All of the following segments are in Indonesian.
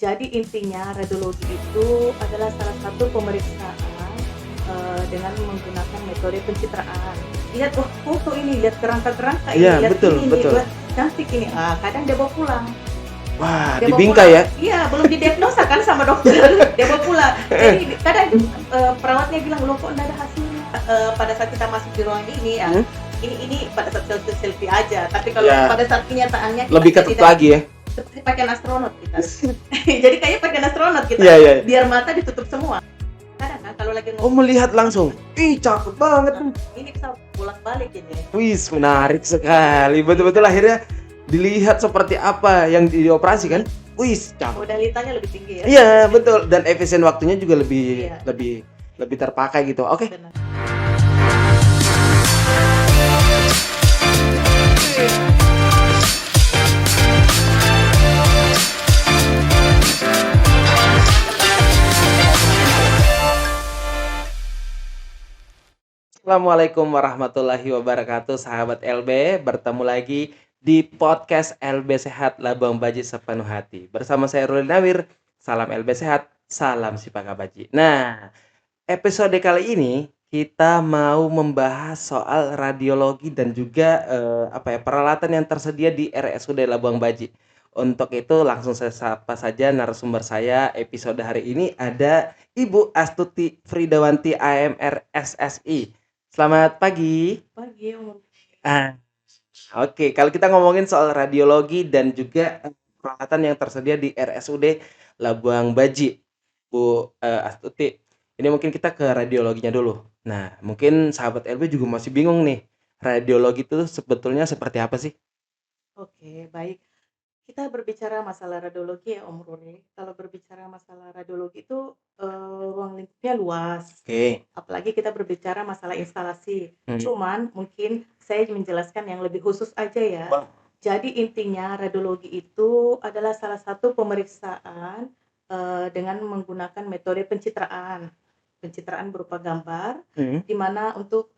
Jadi intinya radiologi itu adalah salah satu pemeriksaan dengan menggunakan metode pencitraan. Lihat foto ini, lihat kerangka-kerangka ini, Iya, lihat betul, ini, betul. lihat cantik ini. Kadang dia bawa pulang. Wah, Dia bawa dibingkai pulang. ya? Iya, belum didiagnosa kan sama dokter. Dia bawa pulang. Jadi kadang perawatnya bilang, loh kok enggak ada hasilnya. Pada saat kita masuk di ruang ini ya, ini pada saat selfie aja. Tapi kalau Ya. pada saat kenyataannya kita Lebih ketat tidak, lagi ya? seperti pakaian astronot kita. Jadi kayak pakaian astronot kita. Iya, iya. Biar mata ditutup semua. Kadang kan kalau lagi Oh, melihat langsung. Ih, cakep banget. ini bisa bolak-balik ini. Wis, menarik sekali. Betul-betul akhirnya dilihat seperti apa yang dioperasi kan? Wis, cakep. Modalitanya lebih tinggi ya. Iya, betul. Dan efisien waktunya juga lebih Iya. lebih terpakai gitu. Oke. Benar. Assalamualaikum warahmatullahi wabarakatuh, sahabat LB. Bertemu lagi di podcast LB Sehat Labang Baji Sepenuh Hati. Bersama saya Ruli Nawir. Salam LB Sehat, salam Sipaka Baji. Nah, episode kali ini kita mau membahas soal radiologi dan juga peralatan yang tersedia di RSUD Labuang Baji. Untuk itu langsung saya sapa saja narasumber saya episode hari ini ada Ibu Astuti Fridawanti AMR SSI. Selamat pagi. Pagi Om. Oke, kalau kita ngomongin soal radiologi dan juga peralatan yang tersedia di RSUD Labuang Baji, Bu Astuti, ini mungkin kita ke radiologinya dulu. Nah, mungkin sahabat LB juga masih bingung nih, radiologi itu sebetulnya seperti apa sih? Oke, baik. Kita berbicara masalah radiologi ya Om Ruri. Kalau berbicara masalah radiologi itu ruang lingkupnya luas. Oke. Apalagi kita berbicara masalah instalasi. Hmm. Cuman mungkin saya menjelaskan yang lebih khusus aja ya. Bang. Jadi intinya radiologi itu adalah salah satu pemeriksaan dengan menggunakan metode pencitraan. Pencitraan berupa gambar, di mana untuk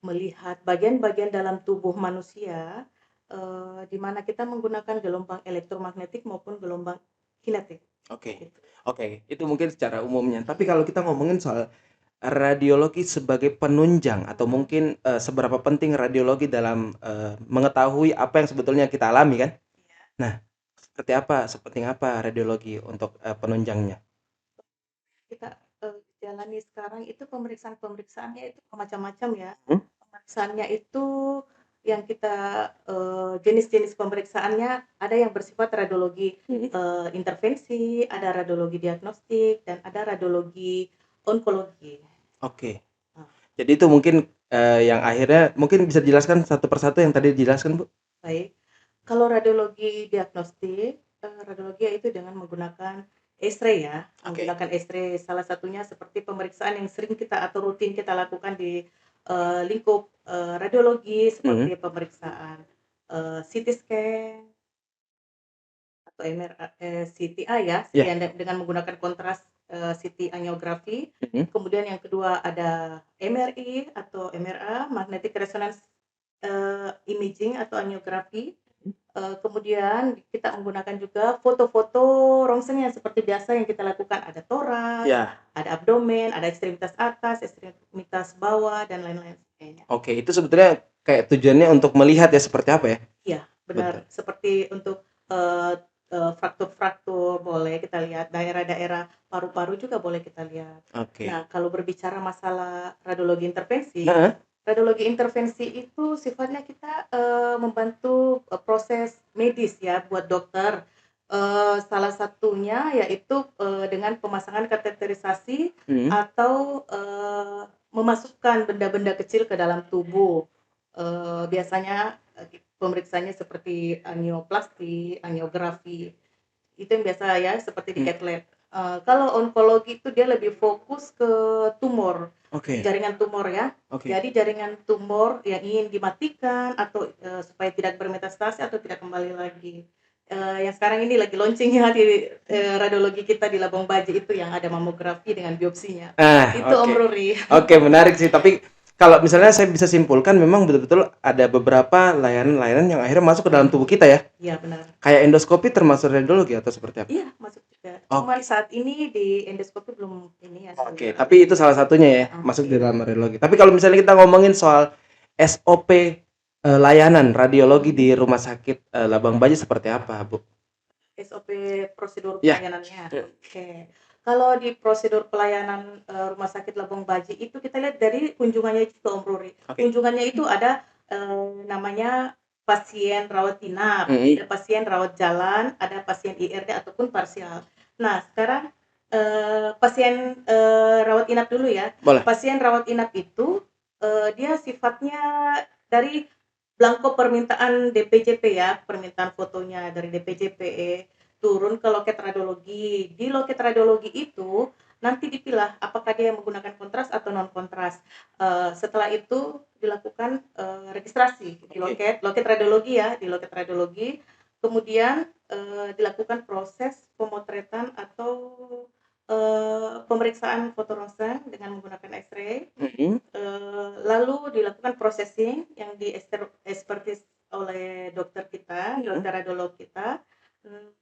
melihat bagian-bagian dalam tubuh manusia, di mana kita menggunakan gelombang elektromagnetik maupun gelombang kinetik. Oke. Oke, itu mungkin secara umumnya. Tapi kalau kita ngomongin soal radiologi sebagai penunjang atau mungkin seberapa penting radiologi dalam mengetahui apa yang sebetulnya kita alami kan? Iya. Nah, sepenting apa radiologi untuk penunjangnya? Kita jalani sekarang itu pemeriksaannya itu macam-macam ya. Pemeriksaannya itu yang kita jenis-jenis pemeriksaannya ada yang bersifat radiologi intervensi, ada radiologi diagnostik, dan ada radiologi onkologi. Oke. Jadi itu mungkin yang akhirnya mungkin bisa dijelaskan satu persatu yang tadi dijelaskan, Bu. Baik. Kalau radiologi diagnostik, radiologi itu dengan menggunakan X-ray ya. Oke. Menggunakan X-ray salah satunya seperti pemeriksaan yang sering kita atau rutin kita lakukan di lingkup radiologi seperti pemeriksaan CT scan atau CTA ya, Yeah. dengan menggunakan kontras CT angiografi. Kemudian yang kedua ada MRI atau MRA, magnetic resonance imaging atau angiografi. Kemudian kita menggunakan juga foto-foto rongsen yang seperti biasa yang kita lakukan, ada toraks, Ya. ada abdomen, ada ekstremitas atas, ekstremitas bawah, dan lain-lain sebagainya. Oke, itu sebetulnya kayak tujuannya untuk melihat ya seperti apa ya? Iya, benar. Betul. Seperti untuk fraktur-fraktur boleh kita lihat, daerah-daerah paru-paru juga boleh kita lihat. Oke. Nah, kalau berbicara masalah radiologi intervensi, Heeh. radiologi intervensi itu sifatnya kita membantu proses medis ya buat dokter. Salah satunya yaitu dengan pemasangan kateterisasi atau memasukkan benda-benda kecil ke dalam tubuh. Biasanya pemeriksaannya seperti angioplasti, angiografi. Itu yang biasa ya, seperti di cath lab. Kalau onkologi itu dia lebih fokus ke tumor. Oke. Jaringan tumor ya. Oke. Jadi jaringan tumor yang ingin dimatikan atau supaya tidak bermetastase atau tidak kembali lagi. Yang sekarang ini lagi launching ya di radiologi kita di Labuang Baji itu yang ada mamografi dengan biopsinya. Itu oke. Om Ruri. Oke, menarik sih. Tapi kalau misalnya saya bisa simpulkan memang betul-betul ada beberapa layanan-layanan yang akhirnya masuk ke dalam tubuh kita ya. Iya benar. Kayak endoskopi termasuk radiologi atau seperti apa? Iya masuk juga. Cuman Oke. saat ini di endoskopi belum ini ya. Oke, tapi itu salah satunya ya, masuk di Oke. dalam radiologi. Tapi kalau misalnya kita ngomongin soal SOP layanan radiologi di Rumah Sakit Labang Baji seperti apa, Bu? SOP prosedur Ya. pelayanannya. Oke. Kalau di prosedur pelayanan Rumah Sakit Labang Baji itu kita lihat dari kunjungannya itu Om Ruri. Oke. Kunjungannya itu ada namanya pasien rawat inap, ada pasien rawat jalan, ada pasien IRD ataupun parsial. Nah, sekarang pasien rawat inap dulu ya. Boleh. Pasien rawat inap itu dia sifatnya dari belangko permintaan DPJP ya, permintaan fotonya dari DPJP turun ke loket radiologi. Di loket radiologi itu nanti dipilah apakah dia menggunakan kontras atau non kontras. Setelah itu dilakukan registrasi di loket radiologi ya, di loket radiologi. Kemudian dilakukan proses pemotretan atau pemeriksaan foto ronsen dengan menggunakan X-ray. Lalu dilakukan processing yang di expertise oleh dokter kita, dokter radiolog kita.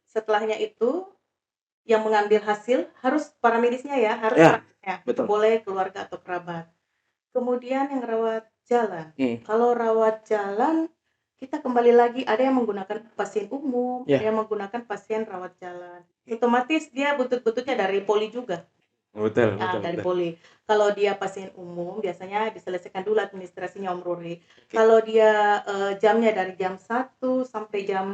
Setelahnya itu yang mengambil hasil harus paramedisnya ya, harus prakteknya, boleh keluarga atau kerabat. Kemudian yang rawat jalan. Kalau rawat jalan kita kembali lagi ada yang menggunakan pasien umum, ada yang menggunakan pasien rawat jalan. Otomatis dia butut-bututnya dari poli juga. Betul. Dari poli. Kalau dia pasien umum biasanya diselesaikan dulu administrasinya Om Ruri. Kalau dia jamnya dari jam 1 sampai jam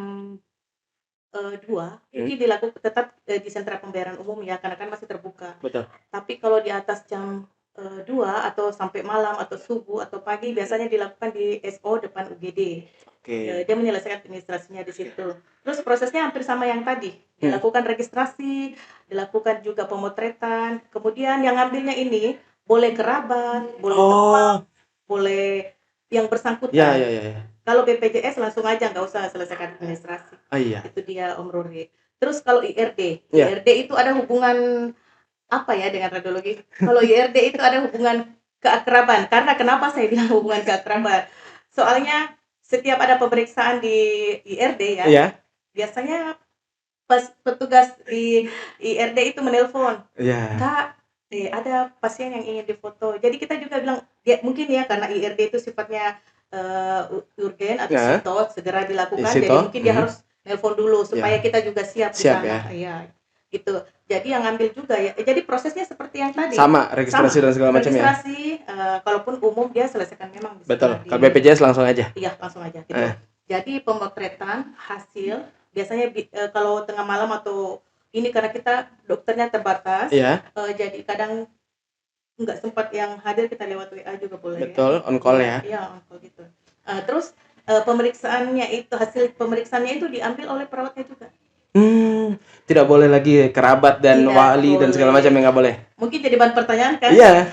2 ini dilakukan tetap di sentra pembayaran umum ya, karena kan masih terbuka. Betul. Tapi kalau di atas jam 2 atau sampai malam atau subuh atau pagi biasanya dilakukan di SO depan UGD. Dia menyelesaikan administrasinya di situ. Terus prosesnya hampir sama yang tadi. Dilakukan registrasi, dilakukan juga pemotretan. Kemudian yang ngambilnya ini boleh kerabat, boleh teman, boleh yang bersangkutan. Kalau BPJS langsung aja nggak usah selesaikan administrasi. Itu dia Om Ruri. Terus kalau IRD, IRD itu ada hubungan apa ya dengan radiologi? Kalau IRD itu ada hubungan keakraban. Karena kenapa saya bilang hubungan keakraban? Soalnya setiap ada pemeriksaan di IRD ya, biasanya pas petugas di IRD itu menelpon, Kak, ada pasien yang ingin difoto. Jadi kita juga bilang, ya, mungkin ya karena IRD itu sifatnya urgen atau sitot segera dilakukan, jadi mungkin dia harus nelpon dulu supaya kita juga siap di sana. Iya, gitu. Jadi yang ngambil juga ya. Jadi prosesnya seperti yang tadi. Sama, registrasi dan segala macam ya. Registrasi, kalaupun umum dia selesaikan memang. Betul. Kalau BPJS langsung aja. Iya, langsung aja. Gitu. Jadi pemotretan hasil biasanya kalau tengah malam atau ini karena kita dokternya terbatas, jadi kadang nggak sempat yang hadir, kita lewat WA juga boleh. Betul, on call ya. Iya, on call gitu. Terus pemeriksaannya itu, hasil pemeriksaannya itu diambil oleh perawatnya juga. Tidak boleh lagi kerabat dan wali dan segala macam yang nggak boleh. Mungkin jadi bahan pertanyaan kan? Iya.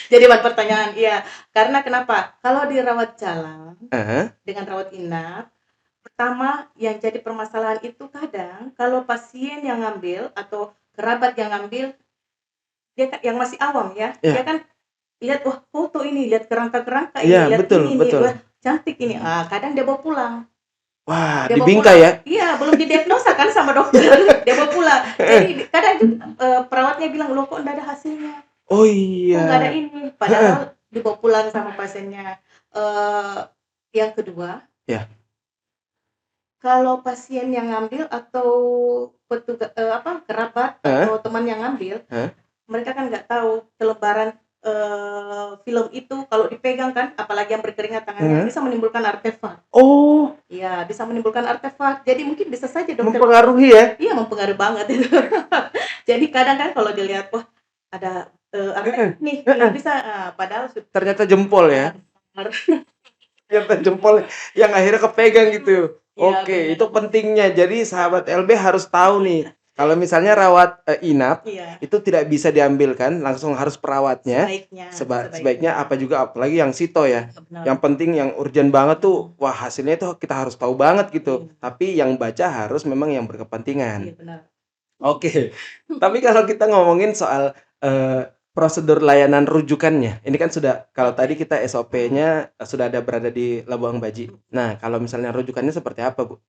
Jadi bahan pertanyaan, iya. Karena kenapa? Kalau di rawat jalan dengan rawat inap, pertama yang jadi permasalahan itu kadang kalau pasien yang ngambil atau kerabat yang ngambil, dia kan yang masih awam ya, dia kan lihat wah foto ini, lihat kerangka-kerangka ini, lihat ini, wah cantik ini, kadang dia bawa pulang. Wah, dibingkai ya? Iya, belum didiagnosa kan sama dokter, dia bawa pulang. Jadi kadang perawatnya bilang, loh kok nggak ada hasilnya? Oh iya. Kok nggak ada ini? Padahal dibawa pulang sama pasiennya. Yang kedua, kalau pasien yang ngambil atau petugas kerabat atau teman yang ngambil, mereka kan nggak tahu selebaran film itu kalau dipegang kan, apalagi yang berkeringat tangannya, bisa menimbulkan artefak. Oh. Iya, bisa menimbulkan artefak. Jadi mungkin bisa saja dokter. Mempengaruhi ya? Iya, mempengaruhi banget itu. Jadi kadang kan kalau dilihat, wah ada artefak nih, bisa. Padahal ternyata jempol ya. Ternyata jempol yang akhirnya kepegang gitu. Oke, itu pentingnya. Jadi sahabat LB harus tahu nih. Kalau misalnya rawat inap, itu tidak bisa diambilkan, langsung harus perawatnya. Sebaiknya apa juga, apalagi yang sito ya. Yang penting, yang urgent banget tuh, wah hasilnya itu kita harus tahu banget gitu. Tapi yang baca harus memang yang berkepentingan. Oke. Tapi kalau kita ngomongin soal prosedur layanan rujukannya. Ini kan sudah kalau tadi kita SOP-nya sudah ada berada di Labuan Baji. Nah, kalau misalnya rujukannya seperti apa, Bu?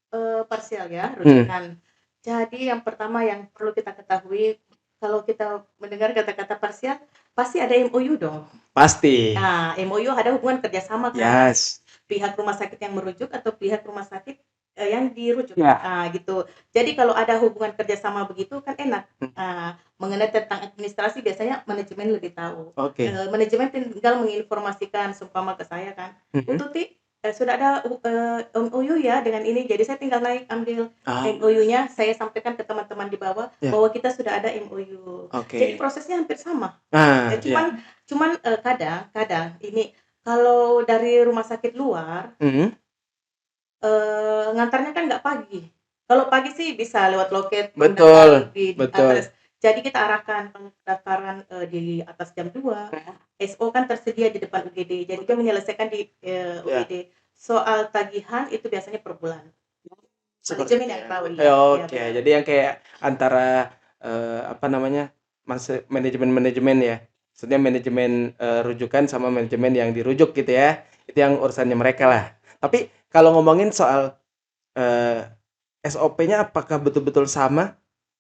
Parsial ya, Hmm. rujukan. Jadi yang pertama yang perlu kita ketahui, kalau kita mendengar kata-kata parsial, pasti ada MOU dong. Pasti. Nah, MOU ada hubungan kerjasama kan, Yes. pihak rumah sakit yang merujuk atau pihak rumah sakit yang dirujuk. Ya. Gitu. Jadi kalau ada hubungan kerjasama begitu kan enak. Hmm. Mengenai tentang administrasi biasanya manajemen lebih tahu. Oke. Manajemen tinggal menginformasikan seumpama ke saya kan, Bu Mhm. Tuti, sudah ada MOU ya dengan ini, jadi saya tinggal naik ambil Ah, MOU-nya, saya sampaikan ke teman-teman di bawah Ya. bahwa kita sudah ada MOU. Jadi Oke. prosesnya hampir sama. Nah, Cuman kadang ini kalau dari rumah sakit luar Mhm. ngantarnya kan nggak pagi. Kalau pagi sih bisa lewat loket Betul, mendaftar di betul. atas. Jadi kita arahkan pendaftaran di atas jam 2. SO kan tersedia di depan UGD. Jadi dia menyelesaikan di UGD. Soal tagihan itu biasanya per bulan. Seperti Manajemen yang tahu oke, ya. Benar. jadi yang kayak antara apa namanya? Manajemen ya. Maksudnya manajemen rujukan sama manajemen yang dirujuk gitu ya. Itu yang urusannya mereka lah. Tapi kalau ngomongin soal SOP-nya apakah betul-betul sama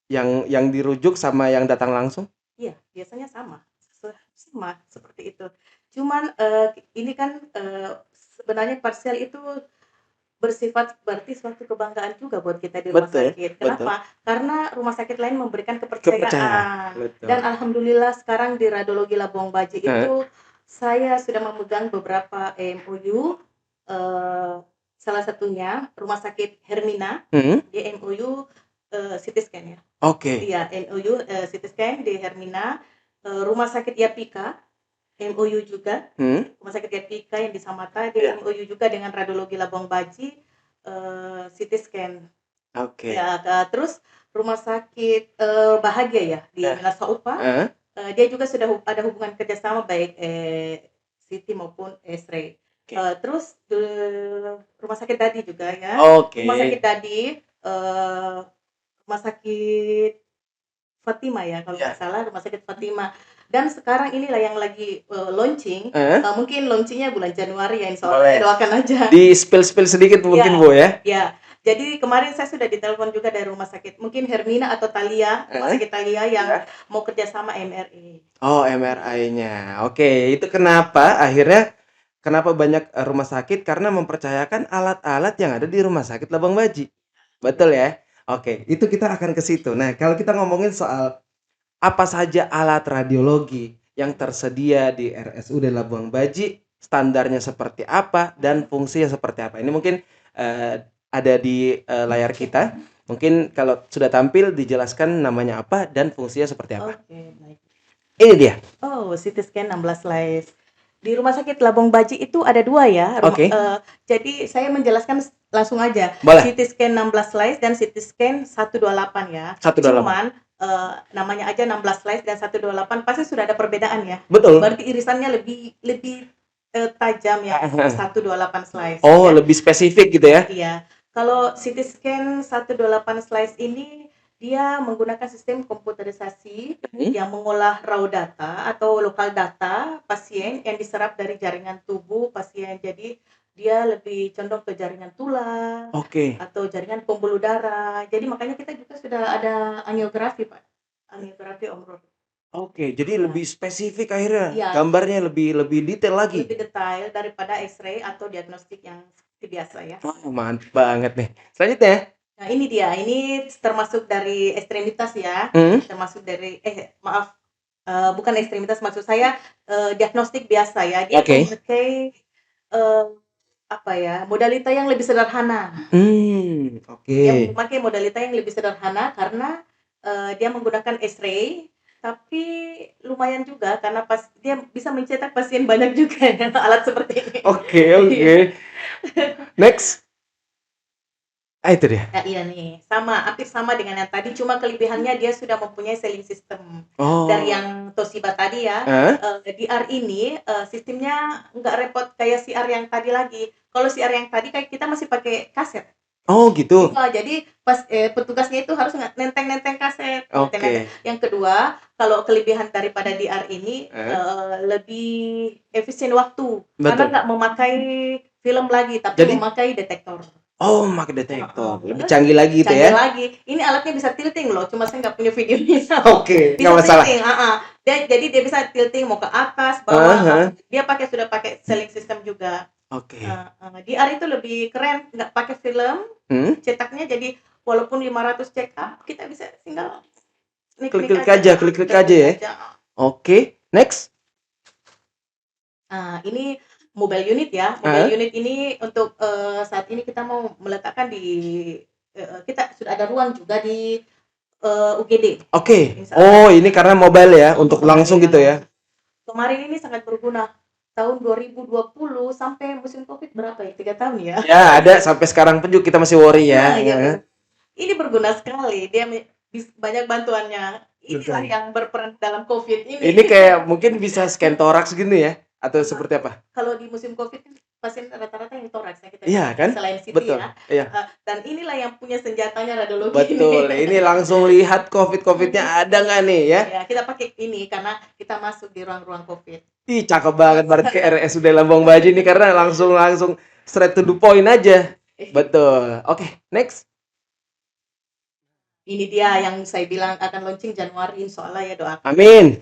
yang dirujuk sama yang datang langsung? Iya, biasanya sama. Sama seperti itu. Cuman ini kan sebenarnya parsial itu bersifat berarti suatu kebanggaan juga buat kita di rumah Betul, sakit. betul. Kenapa? Karena rumah sakit lain memberikan Kepercayaan, kepercayaan. betul. Dan alhamdulillah sekarang di Radiologi Labuan Baji itu saya sudah memegang beberapa MOU. Salah satunya Rumah Sakit Hermina, di MOU CT scan ya. Oke. Iya, MOU CT scan di Hermina. Rumah Sakit Yapika, MOU juga. Rumah Sakit Yapika yang di Samata, di Iya. MOU juga dengan Radiologi Labuan Baji, CT scan. Oke. Ya, terus Rumah Sakit Bahagia ya di Minasaupa, dia juga sudah ada hubungan kerjasama baik CT maupun X-ray. Terus Rumah Sakit Dadi juga ya. Oke. Rumah Sakit Dadi, Rumah Sakit Fatima ya kalau nggak salah, Rumah Sakit Fatima. Dan sekarang inilah yang lagi launching, mungkin launchingnya bulan Januari ya, insya Allah doakan aja. Di spill sedikit mungkin Bu ya. Ya, jadi kemarin saya sudah ditelepon juga dari rumah sakit, mungkin Hermina atau Thalia, Rumah Sakit Thalia yang mau kerjasama MRI. Oh, MRI-nya. Oke, itu kenapa banyak rumah sakit karena mempercayakan alat-alat yang ada di Rumah Sakit Labuan Baji. Betul ya? Oke, itu kita akan ke situ. Nah, kalau kita ngomongin soal apa saja alat radiologi yang tersedia di RSUD Labuan Baji, standarnya seperti apa dan fungsinya seperti apa. Ini mungkin ada di layar kita. Mungkin kalau sudah tampil dijelaskan namanya apa dan fungsinya seperti apa. Oke, baik. Ini dia. Oh, CT scan 16 slice. Di Rumah Sakit Labuan Baji itu ada 2 ya. Oke. Jadi saya menjelaskan langsung aja. Boleh. CT scan 16 slice dan CT scan 128 ya. 128. Cuman namanya aja 16 slice dan 128 pasti sudah ada perbedaan ya. Betul. Berarti irisannya lebih tajam ya 128 slice. Oh, ya. lebih spesifik gitu ya. Iya. Kalau CT scan 128 slice ini dia menggunakan sistem komputerisasi yang mengolah raw data atau lokal data pasien yang diserap dari jaringan tubuh pasien. Jadi dia lebih condong ke jaringan tulang atau jaringan pembuluh darah. Jadi makanya kita juga sudah ada angiografi, Pak. Angiografi Om. Oke, jadi lebih spesifik akhirnya. Iya. Gambarnya lebih detail lagi. Lebih detail daripada X-ray atau diagnostik yang seperti biasa ya. Oh, mantap banget nih. Selanjutnya. Nah, ini dia. Ini termasuk dari ekstremitas ya. Termasuk dari bukan ekstremitas, maksud saya diagnostik biasa ya. Dia memakai modalita yang lebih sederhana. Dia memakai modalita yang lebih sederhana karena dia menggunakan X-ray, tapi lumayan juga karena dia bisa mencetak pasien banyak juga dengan alat seperti ini. Oke. Next. Itu dia. Nah, iya nih, hampir sama dengan yang tadi, cuma kelebihannya dia sudah mempunyai selling system. Dari yang Toshiba tadi ya, DR ini sistemnya nggak repot kayak CR yang tadi lagi. Kalau CR yang tadi kayak kita masih pakai kaset. Oh gitu. Iya, jadi pas petugasnya itu harus nenteng-nenteng kaset, nenteng-nenteng. Oke. Yang kedua, kalau kelebihan daripada DR ini lebih efisien waktu karena Betul. nggak memakai film lagi, tapi Jadi memakai detektor. oh, pakai Heeh, detektor. Lebih canggih lagi gitu canggih ya. lagi. Ini alatnya bisa tilting loh, cuma saya nggak punya videonya. Oke, nggak Bisa masalah. tilting, jadi dia bisa tilting mau ke atas, Heeh, bawah, heeh. dia sudah pakai selling system juga. Oke. DR itu lebih keren, nggak pakai film, Hmm? cetaknya jadi walaupun 500 CK kita bisa tinggal klik-klik Klik-klik aja, aja, klik-klik aja klik-klik ya. aja. Oke, next. Ini mobile unit ya. Mobile unit ini untuk saat ini kita mau meletakkan di kita sudah ada ruang juga di UGD. Oke. Insya Oh, Allah. ini karena mobile ya, untuk langsung Kemarin, gitu ya. kemarin ini sangat berguna. Tahun 2020 sampai musim Covid berapa ya? 3 tahun ya? Ya, ada sampai sekarang pun juga kita masih worry ya. Iya benar. Ini berguna sekali. Dia banyak bantuannya. Inilah Betul. yang berperan dalam Covid ini. Ini kayak mungkin bisa scan toraks gini ya, atau seperti apa? Kalau di musim Covid kan pasien rata-rata yang toraks ya kita Iya bilang ya, kan? selain CT Betul. ya. Iya. Dan inilah yang punya senjatanya radiologi Betul. ini. Ini langsung lihat COVID-nya ada nggak nih ya? Ya, kita pakai ini karena kita masuk di ruang-ruang Covid. Ih, cakep banget berarti ke RSUD Labuan Bajo ini karena langsung straight to the point aja. Betul. Oke, next. Ini dia yang saya bilang akan launching Januari, insyaallah ya, doakan. Amin.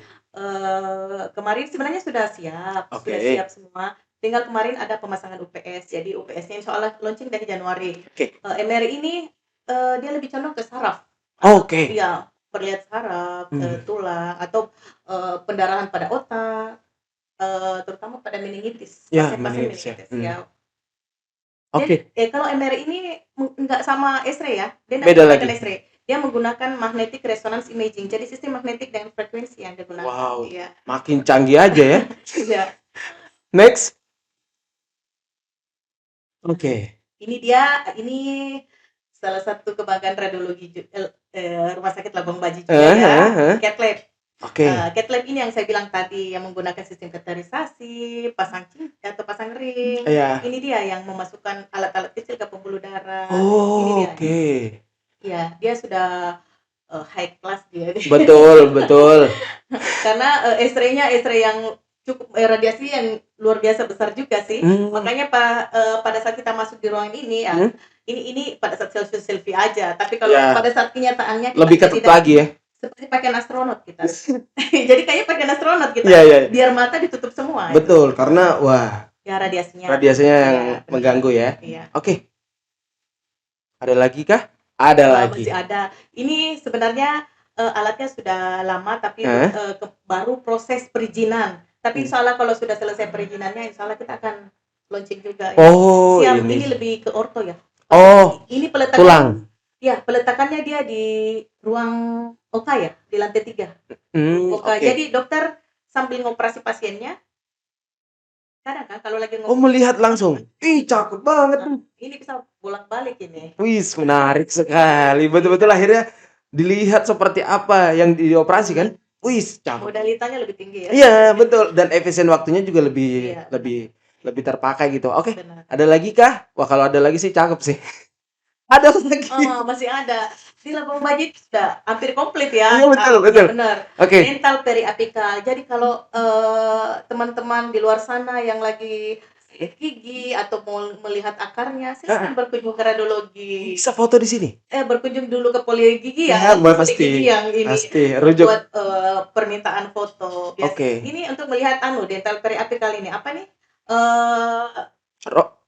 Kemarin sebenarnya sudah siap, Oke. sudah siap semua. Tinggal kemarin ada pemasangan UPS, jadi UPS-nya insyaallah launching dari Januari. Oke. MRI ini dia lebih condong ke saraf. Oke. Iya, perlihat saraf, tulang atau pendarahan pada otak, terutama pada meningitis, Ya, pasien-pasien meningitis ya. meningitis ya. Oke. Jadi kalau MRI ini nggak sama X-ray ya, dia nggak Beda menggunakan lagi. X-ray. Dia menggunakan magnetic resonance imaging. Jadi sistem magnetik dengan frekuensi yang digunakan. Wow. Iya. Makin canggih aja ya. Iya. Next. Oke. Ini salah satu kebanggaan radiologi Rumah Sakit Labuan Bajo juga ya, Cath Lab. Oke. Cath Lab ini yang saya bilang tadi yang menggunakan sistem kateterisasi, pasang ring. Iya. Ini dia yang memasukkan alat-alat kecil ke pembuluh darah. Ini dia. Oke. Iya, dia sudah high class dia. Betul, betul. Karena X-ray-nya X-ray yang cukup radiasi yang luar biasa besar juga sih. Makanya pada saat kita masuk di ruangan ini ya, ini pada saat selfie aja. Tapi kalau pada saat kenyataannya kita lebih ketat lagi ya. Seperti pakaian astronot kita. Jadi kayaknya pakaian astronot kita. Iya. Biar mata ditutup semua. Betul, karena wah. Ya radiasinya yang mengganggu ya. Iya. Oke. Ada lagi kah? Ada lagi. Masih ada. Ini sebenarnya alatnya sudah lama tapi baru proses perizinan. Tapi insya Allah kalau sudah selesai perizinannya, insya Allah kita akan launching juga. Oh, siap. Ini lebih ke orto ya. Oh, ini peletakan tulang. Ya, peletakannya dia di ruang OK ya, di lantai 3. OK. Jadi dokter sambil ngoperasi pasiennya, kadang kan kalau lagi melihat langsung. Ih, cakep banget. Ini bisa bolak-balik ini. Wis, menarik sekali. Betul-betul akhirnya dilihat seperti apa yang dioperasi kan. Wis, cakep. Modalitasnya lebih tinggi ya. Iya, betul. Dan efisien waktunya juga lebih terpakai gitu. Oke. Ada lagi kah? Wah, kalau ada lagi sih cakep sih. Ada lagi. Masih ada. Di Labuan Bajo sudah hampir komplit ya. Iya, betul. Benar. Oke. Dental periapikal. Jadi kalau teman-teman di luar sana yang lagi gigi atau mau melihat akarnya, saya berkunjung ke radiologi. Bisa foto di sini? Berkunjung dulu ke poli gigi ya. Pasti. Gigi yang ini rujuk. buat permintaan foto. Ini untuk melihat dental periapikal ini apa nih?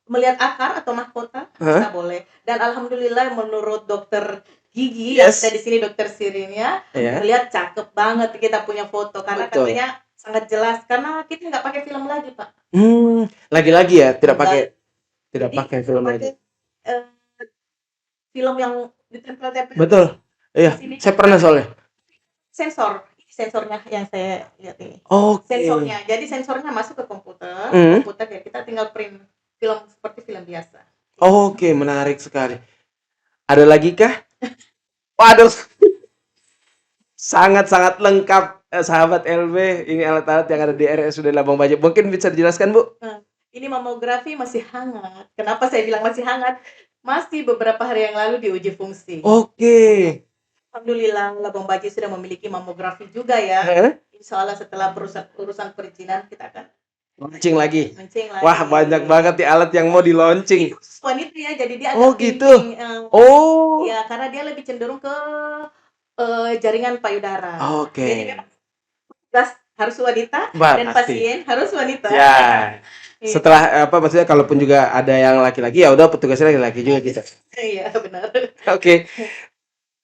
Melihat akar atau mahkota bisa boleh. Dan alhamdulillah menurut dokter gigi yang ada di sini, dokter Sirin ya, melihat cakep banget kita punya foto karena katanya sangat jelas karena kita nggak pakai film lagi Pak. Lagi-lagi ya tidak pakai film lagi. Film yang ditempel-tempel. Betul. Iya, saya pernah soalnya. Sensornya yang saya lihat ini. Sensornya. Jadi sensornya masuk ke komputer, ya kita tinggal print film seperti film biasa. Oke, menarik sekali. Ada lagi kah? Waduh. Sangat-sangat lengkap sahabat LB. Ini alat-alat yang ada di RSUD Labuan Bajo. Mungkin bisa dijelaskan, Bu? Ini mamografi masih hangat. Kenapa saya bilang masih hangat? Masih beberapa hari yang lalu diuji fungsi. Oke. Alhamdulillah Labang Baji sudah memiliki mamografi juga ya. Heeh. Insya Allah setelah urusan perizinan kita akan Launching lagi. launching Wah, lagi. banyak banget nih alat yang mau di launching. Wanita ya, jadi dia Oh, agak gitu. thinking. Oh. Ya, karena dia lebih cenderung ke jaringan payudara. Oke. Jadi memang tugas harus wanita Wah, dan pasti. pasien harus wanita. Ya. Iya. Setelah apa maksudnya kalaupun juga ada yang laki-laki ya udah petugasnya laki-laki juga gitu. Iya, benar. Oke.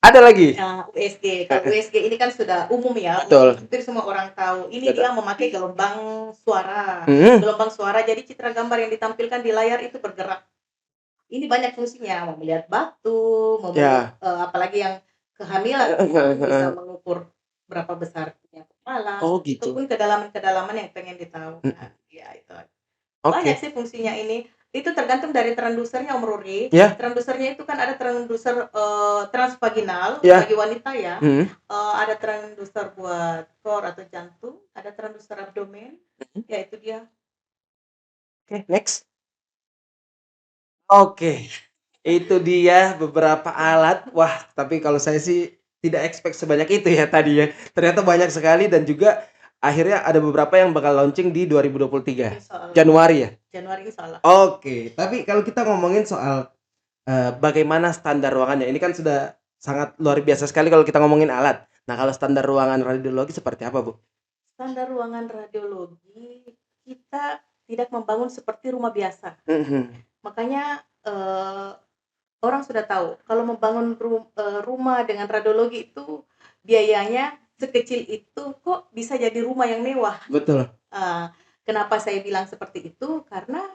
Ada lagi? USG. Kalau USG ini kan sudah umum ya. Betul. Hampir semua orang tahu. Ini Betul. dia memakai gelombang suara. Hmm. Gelombang suara, jadi citra gambar yang ditampilkan di layar itu bergerak. Ini banyak fungsinya, mau melihat batu, mau Ya. apalagi yang kehamilan bisa mengukur berapa besar kepala, Oh, gitu. ataupun kedalaman-kedalaman yang pengen ditahu. Ya itu. Banyak sih fungsinya ini. Itu tergantung dari transdusernya Om Rory. Ya. Transdusernya itu kan ada transduser transvaginal Ya. bagi wanita ya. Ada transduser buat core atau jantung, ada transduser abdomen. Ya itu dia. Oke, next. Oke. Itu dia beberapa alat. Wah, tapi kalau saya sih tidak expect sebanyak itu ya tadi ya. Ternyata banyak sekali dan juga akhirnya ada beberapa yang bakal launching di 2023. Januari ya? Januari insyaallah. Oke, tapi kalau kita ngomongin soal bagaimana standar ruangannya, ini kan sudah sangat luar biasa sekali kalau kita ngomongin alat. Nah, kalau standar ruangan radiologi seperti apa, Bu? Standar ruangan radiologi kita tidak membangun seperti rumah biasa. Makanya orang sudah tahu kalau membangun rumah dengan radiologi itu biayanya sekecil itu kok bisa jadi rumah yang mewah. Betul. Kenapa saya bilang seperti itu? Karena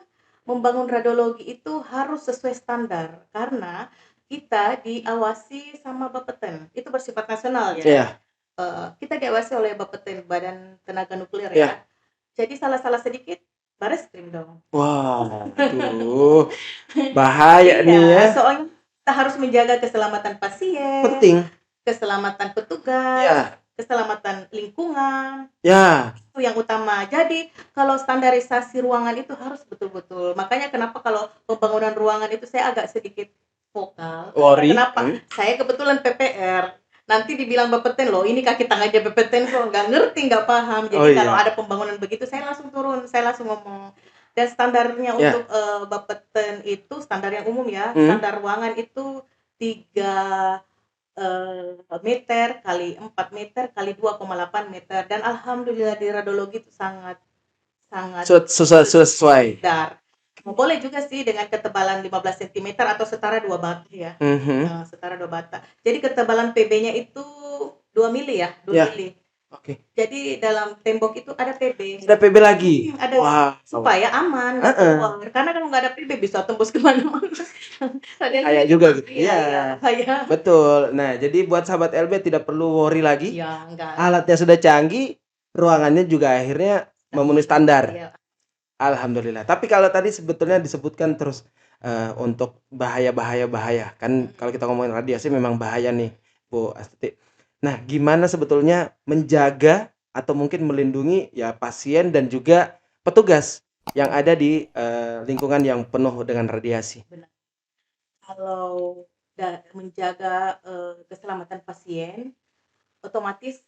membangun radiologi itu harus sesuai standar karena kita diawasi sama Bapeten, itu bersifat nasional ya. Iya. Kita diawasi oleh Bapeten, Badan Tenaga Nuklir ya. Jadi salah-salah sedikit Bareskrim dong. Wah, aduh. Bahaya nih ya. Soalnya kita harus menjaga keselamatan pasien. Penting. Keselamatan petugas. Ya. Keselamatan lingkungan. Ya. Itu yang utama. Jadi kalau standarisasi ruangan itu harus betul-betul. Makanya kenapa kalau pembangunan ruangan itu saya agak sedikit vokal. Kenapa? Saya kebetulan PPR. Nanti dibilang Bapeten loh, ini kaki tangannya Bapeten kok nggak ngerti, nggak paham. Jadi kalau ada pembangunan begitu, saya langsung turun, saya langsung ngomong. Dan standarnya untuk Bapeten itu standar yang umum ya. Standar ruangan itu 3 meter kali 4 meter kali 2,8 meter. Dan alhamdulillah di radiologi itu sangat sesuai. Boleh juga sih dengan ketebalan 15 cm atau setara 2 bata ya. Setara 2 bata. Jadi ketebalan PB-nya itu 2 mili ya, 2 mili. Oke. Jadi dalam tembok itu ada PB. Ada PB lagi. Ada supaya aman keluar. Karena kalau nggak ada PB bisa tembus kemana-mana. Kayak juga gitu. Iya. Betul. Nah, jadi buat sahabat LB tidak perlu worry lagi. Iya, enggak. Alatnya sudah canggih, ruangannya juga akhirnya memenuhi standar. Iya. Alhamdulillah. Tapi kalau tadi sebetulnya disebutkan terus untuk bahaya kan kalau kita ngomongin radiasi memang bahaya nih, Bu Astuti. Nah, gimana sebetulnya menjaga atau mungkin melindungi ya pasien dan juga petugas yang ada di lingkungan yang penuh dengan radiasi? Benar. Kalau menjaga keselamatan pasien, otomatis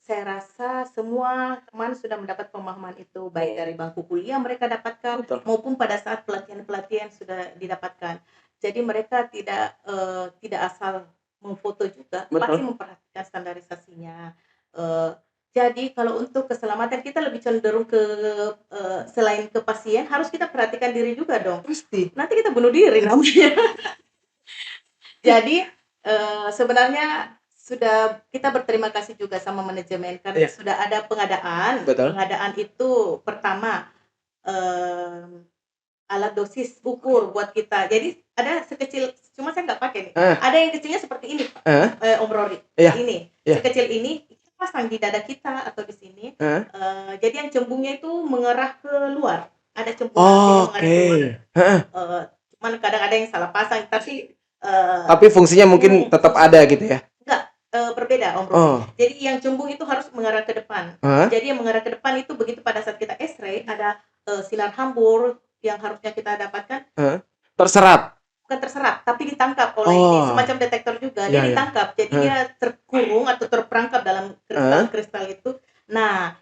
saya rasa semua teman sudah mendapat pemahaman itu, baik dari bangku kuliah mereka dapatkan. Betul. Maupun pada saat pelatihan sudah didapatkan. Jadi mereka tidak asal memfoto juga. Betul. Pasti memperhatikan standarisasinya. Jadi kalau untuk keselamatan kita lebih cenderung ke selain ke pasien, harus kita perhatikan diri juga dong. Pasti. Nanti kita bunuh diri namanya. Jadi sebenarnya sudah kita berterima kasih juga sama manajemen karena sudah ada pengadaan. Betul. Pengadaan itu pertama alat dosis ukur buat kita. Jadi ada sekecil, cuma saya nggak pakai nih. Ada yang kecilnya seperti ini, Om Rory. Ini sekecil ini kita pasang di dada kita atau di sini. Jadi yang cembungnya itu mengarah ke luar. Ada cembung yang mengarah ke luar. Cuman kadang ada yang salah pasang, tapi fungsinya mungkin tetap ada gitu ya? Enggak, berbeda Om Rory. Jadi yang cembung itu harus mengarah ke depan. Jadi yang mengarah ke depan itu begitu pada saat kita X-ray ada sinar hambur yang harusnya kita dapatkan terserap. bukan terserap, tapi ditangkap oleh ini Oh, semacam detektor juga. Dia iya iya. ditangkap, jadi Heeh. dia terkurung atau terperangkap dalam Heeh. kristal-kristal itu. Nah,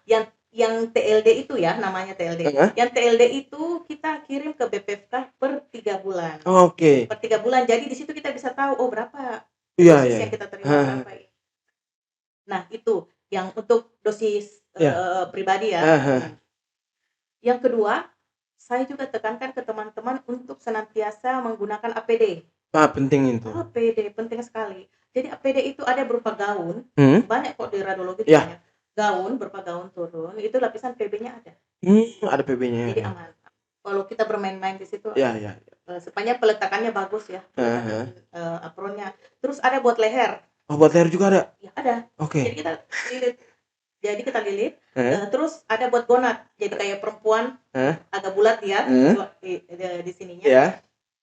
yang TLD itu ya, namanya TLD. Heeh. Yang TLD itu kita kirim ke BPFK per 3 bulan. Oke. Per 3 bulan. Jadi di situ kita bisa tahu, oh berapa Iya dosis iya yang iya. kita terima Heeh. berapa ini. Nah, itu yang untuk dosis Iya. pribadi ya. Heeh heeh. Yang kedua, saya juga tekankan ke teman-teman untuk senantiasa menggunakan APD. Wah, penting itu. APD penting sekali. Jadi APD itu ada berupa gaun, Hmm? banyak kok di radiologi itu Ya. banyak. Gaun, berupa gaun turun, itu lapisan PB-nya ada. Ada PB-nya Jadi ya. aman. Kalau kita bermain-main di situ, Iya iya. sepanjang peletakannya bagus ya, Heeh. peletakan apronnya. Terus ada buat leher. Oh, buat leher juga ada? Ya ada. Jadi Oke. kita lilit. Heeh. Terus ada buat gonad. Jadi kayak perempuan Heeh. agak bulat dia di sininya. Iya.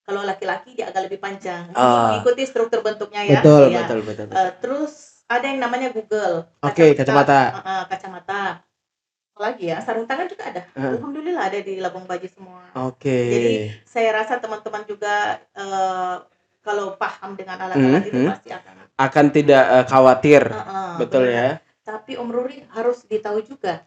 Kalau laki-laki dia agak lebih panjang. Oh. Mengikuti struktur bentuknya ya. Betul, Ya. betul. Terus ada yang namanya Google. Oke, kacamata. Kacamata. Apalagi ya, sarung tangan juga ada. Alhamdulillah ada di Labang Baji semua. Oke. Jadi saya rasa teman-teman juga kalau paham dengan alat-alat itu pasti akan tidak khawatir. Betul benar. ya. Tapi Om Ruri harus ditahu juga.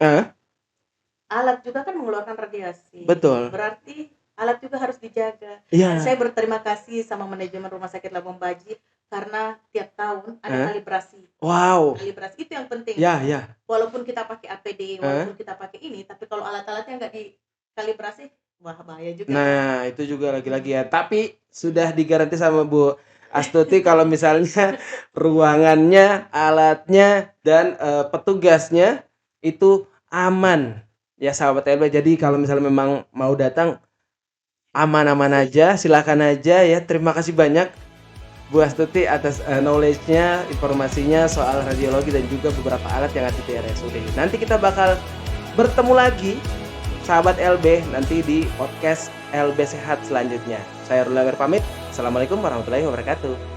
Alat juga kan mengeluarkan radiasi. Betul. Berarti alat juga harus dijaga. Iya. Saya berterima kasih sama manajemen Rumah Sakit Labang Baji karena tiap tahun ada kalibrasi. Wow. Kalibrasi itu yang penting. Ya. Walaupun kita pakai APD, walaupun kita pakai ini, tapi kalau alat-alatnya nggak dikalibrasi, wah bahaya juga. Nah, itu juga lagi-lagi ya. Tapi sudah digaransi sama Bu Astuti kalau misalnya ruangannya, alatnya, dan petugasnya itu aman. Ya sahabat LB, jadi kalau misalnya memang mau datang, aman-aman aja, silakan aja ya. Terima kasih banyak Bu Astuti atas knowledge-nya, informasinya soal radiologi dan juga beberapa alat yang ada di RSUD. Nanti kita bakal bertemu lagi sahabat LB nanti di podcast LB Sehat selanjutnya. Saya Ruli Amir pamit. Assalamualaikum warahmatullahi wabarakatuh.